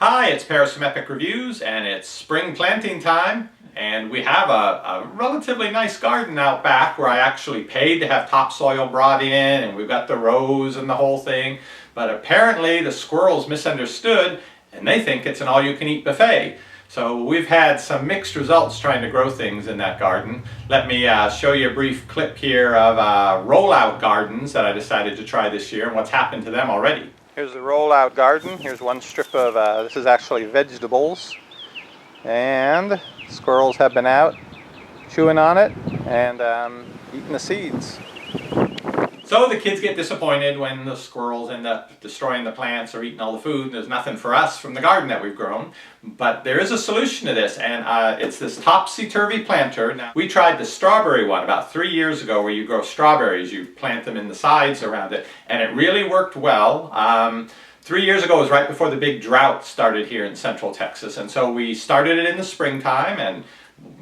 Hi, it's Epic Reviews, and it's spring planting time, and we have a relatively nice garden out back where I actually paid to have topsoil brought in, and we've got the rows and the whole thing, but apparently the squirrels misunderstood and they think it's an all-you-can-eat buffet. So we've had some mixed results trying to grow things in that garden. Let me show you a brief clip here of rollout gardens that I decided to try this year and what's happened to them already. Here's the rollout garden. Here's one strip of, this is actually vegetables. And squirrels have been out chewing on it and eating the seeds. So the kids get disappointed when the squirrels end up destroying the plants or eating all the food. There's nothing for us from the garden that we've grown. But there is a solution to this, and it's this Topsy Turvy planter. Now, we tried the strawberry one about 3 years ago where you grow strawberries. You plant them in the sides around it, and it really worked well. 3 years ago was right before the big drought started here in central Texas, and so we started it in the springtime and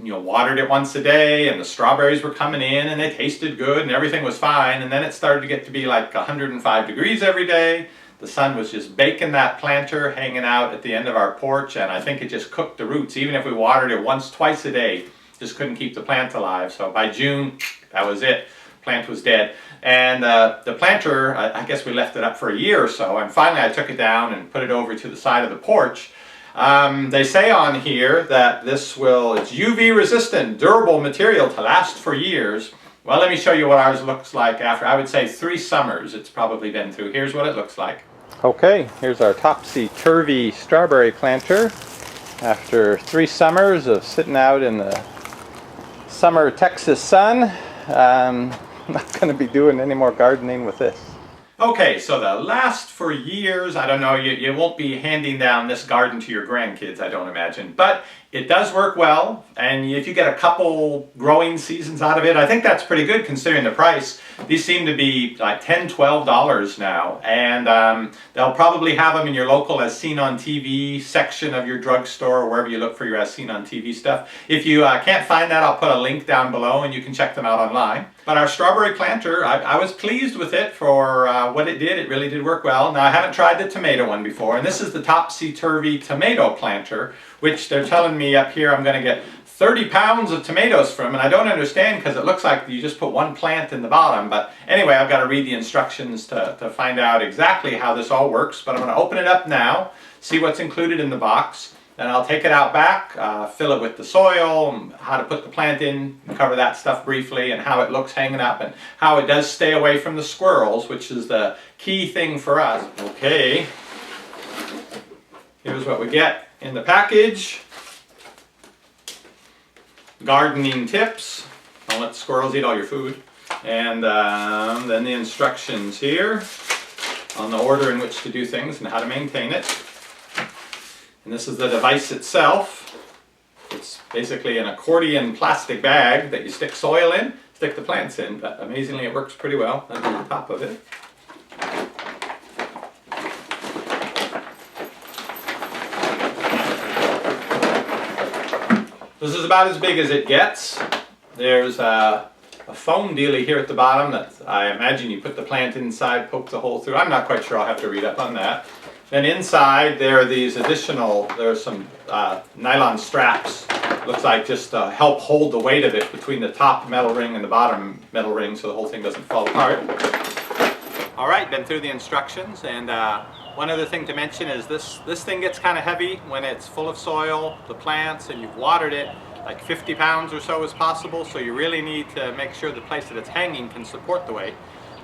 watered it once a day, and the strawberries were coming in and they tasted good and everything was fine. And then it started to get to be like 105 degrees every day. The sun was just baking that planter hanging out at the end of our porch, and I think it just cooked the roots. Even if we watered it once, twice a day, just couldn't keep the plant alive. So by June, that was it. Plant was dead. And the planter, I guess we left it up for a year or so, and finally I took it down and put it over to the side of the porch. They say on here that it's UV resistant, durable material to last for years. Well, let me show you what ours looks like after, I would say, 3 summers it's probably been through. Here's what it looks like. Okay, here's our Topsy Turvy strawberry planter. After 3 summers of sitting out in the summer Texas sun, I'm not going to be doing any more gardening with this. Okay, so they'll last for years. I don't know, you won't be handing down this garden to your grandkids, I don't imagine. But it does work well, and if you get a couple growing seasons out of it, I think that's pretty good considering the price. These seem to be like $10, $12 now, and they'll probably have them in your local As Seen on TV section of your drugstore, or wherever you look for your As Seen on TV stuff. If you can't find that, I'll put a link down below and you can check them out online. But our strawberry planter, I was pleased with it for what it did. It really did work well. Now, I haven't tried the tomato one before, and this is the Topsy Turvy tomato planter, which they're telling me up here I'm going to get 30 pounds of tomatoes from, and I don't understand because it looks like you just put one plant in the bottom. But anyway, I've got to read the instructions to find out exactly how this all works. But I'm going to open it up now, see what's included in the box. Then I'll take it out back, fill it with the soil, how to put the plant in, cover that stuff briefly, and how it looks hanging up, and how it does stay away from the squirrels, which is the key thing for us. Okay, here's what we get in the package. Gardening tips. Don't let the squirrels eat all your food. And then the instructions here on the order in which to do things and how to maintain it. And this is the device itself. It's basically an accordion plastic bag that you stick soil in, stick the plants in, but amazingly it works pretty well under the top of it. This is about as big as it gets. There's a foam dealie here at the bottom that I imagine you put the plant inside, poke the hole through. I'm not quite sure, I'll have to read up on that. Then inside there are these there's some nylon straps. Looks like just to help hold the weight of it between the top metal ring and the bottom metal ring so the whole thing doesn't fall apart. Alright, been through the instructions, and one other thing to mention is this thing gets kind of heavy when it's full of soil, the plants, and you've watered it. Like 50 pounds or so is possible, so you really need to make sure the place that it's hanging can support the weight.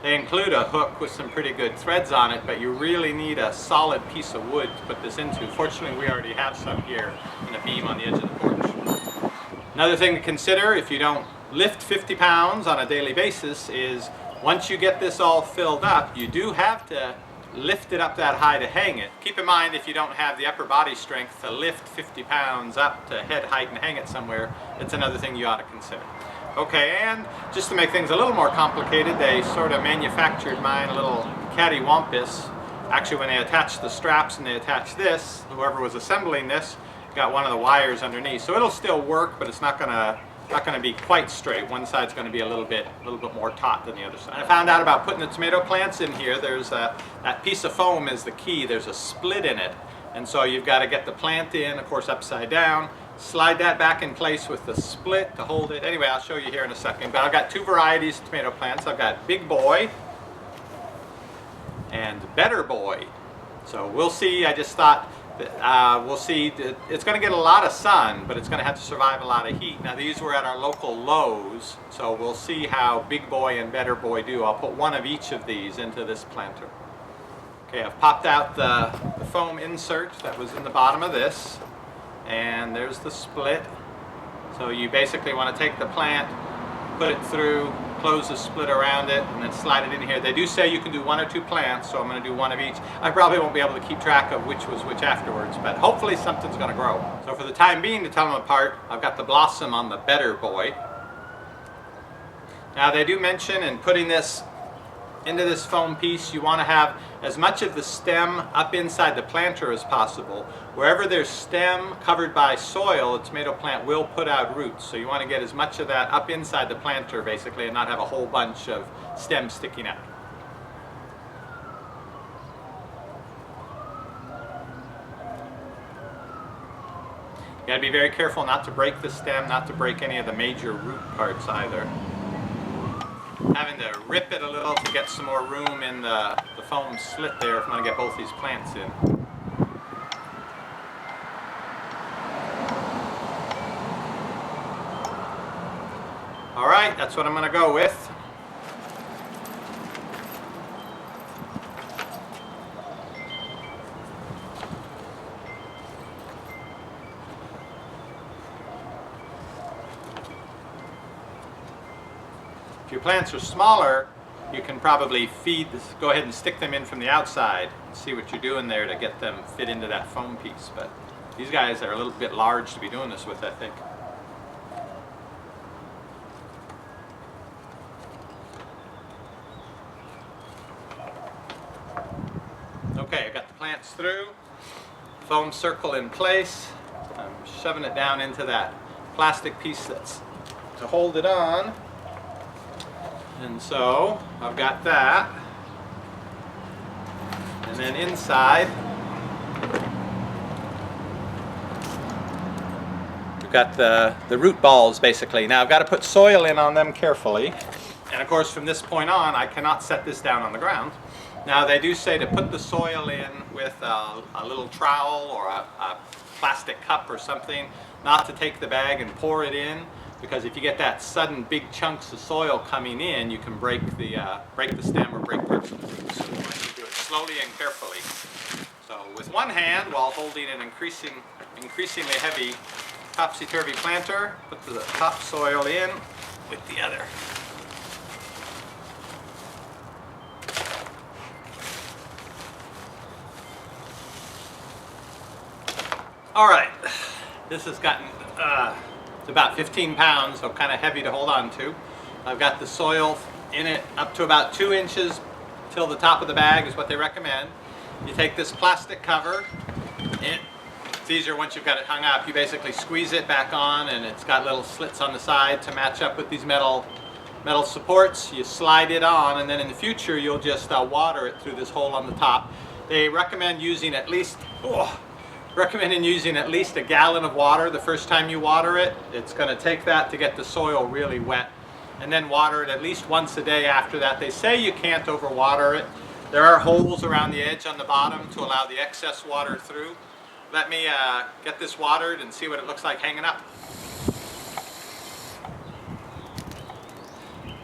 They include a hook with some pretty good threads on it, but you really need a solid piece of wood to put this into. Fortunately, we already have some here in a beam on the edge of the porch. Another thing to consider if you don't lift 50 pounds on a daily basis is once you get this all filled up, you do have to lift it up that high to hang it. Keep in mind, if you don't have the upper body strength to lift 50 pounds up to head height and hang it somewhere, it's another thing you ought to consider. Okay, and just to make things a little more complicated, they sort of manufactured mine a little cattywampus. Actually, when they attached the straps and they attached this, whoever was assembling this got one of the wires underneath. So it'll still work, but it's not gonna be quite straight. One side's going to be a little bit more taut than the other side. And I found out about putting the tomato plants in here. There's that piece of foam is the key. There's a split in it, And so you've got to get the plant in, of course, upside down. Slide that back in place with the split to hold it. Anyway, I'll show you here in a second. But I've got two varieties of tomato plants. I've got Big Boy and Better Boy. So we'll see. I just thought that, we'll see. It's going to get a lot of sun, but it's going to have to survive a lot of heat. Now these were at our local Lowe's, so we'll see how Big Boy and Better Boy do. I'll put one of each of these into this planter. Okay, I've popped out the foam insert that was in the bottom of this, and there's the split. So you basically want to take the plant, put it through, close the split around it, and then slide it in here. They do say you can do one or two plants, so I'm going to do one of each. I probably won't be able to keep track of which was which afterwards, but hopefully something's going to grow. So for the time being, to tell them apart, I've got the blossom on the Better Boy. Now they do mention in putting this into this foam piece, you want to have as much of the stem up inside the planter as possible. Wherever there's stem covered by soil, a tomato plant will put out roots. So you want to get as much of that up inside the planter basically, and not have a whole bunch of stems sticking out. You got to be very careful not to break the stem, not to break any of the major root parts either. Having to rip it a little to get some more room in the foam slit there if I'm going to get both these plants in. Alright, that's what I'm going to go with. If your plants are smaller, you can probably go ahead and stick them in from the outside and see what you're doing there to get them fit into that foam piece. But these guys are a little bit large to be doing this with, I think. Okay, I got the plants through, foam circle in place. I'm shoving it down into that plastic piece that's to hold it on. And so I've got that, and then inside we've got the root balls basically. Now I've got to put soil in on them carefully, and of course from this point on I cannot set this down on the ground. Now they do say to put the soil in with a little trowel or a plastic cup or something, not to take the bag and pour it in. Because if you get that sudden big chunks of soil coming in, you can break the stem or break parts of the roots. So you want to do it slowly and carefully. So with one hand, while holding an increasingly heavy topsy-turvy planter, put the topsoil in with the other. All right, this has gotten about 15 pounds, so kind of heavy to hold on to. I've got the soil in it up to about 2 inches till the top of the bag is what they recommend. You take this plastic cover, it's easier once you've got it hung up. You basically squeeze it back on, and it's got little slits on the side to match up with these metal supports. You slide it on, and then in the future you'll just water it through this hole on the top. They recommend using at least a gallon of water the first time you water it. It's going to take that to get the soil really wet, and then water it at least once a day after that. They say you can't overwater it. There are holes around the edge on the bottom to allow the excess water through. Let me get this watered and see what it looks like hanging up.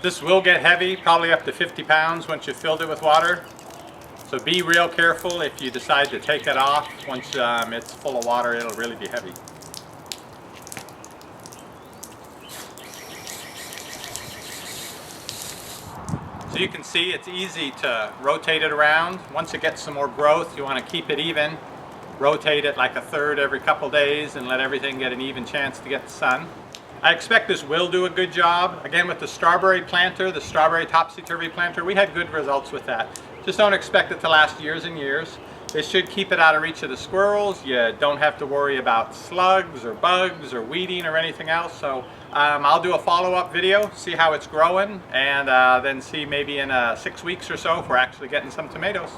This will get heavy, probably up to 50 pounds once you've filled it with water. So be real careful if you decide to take it off. Once it's full of water, it'll really be heavy. So you can see it's easy to rotate it around. Once it gets some more growth, you want to keep it even. Rotate it like a third every couple days and let everything get an even chance to get the sun. I expect this will do a good job. Again, with the strawberry planter, the strawberry topsy-turvy planter, we had good results with that. Just don't expect it to last years and years. This should keep it out of reach of the squirrels. You don't have to worry about slugs or bugs or weeding or anything else. So I'll do a follow-up video, see how it's growing, and then see maybe in 6 weeks or so if we're actually getting some tomatoes.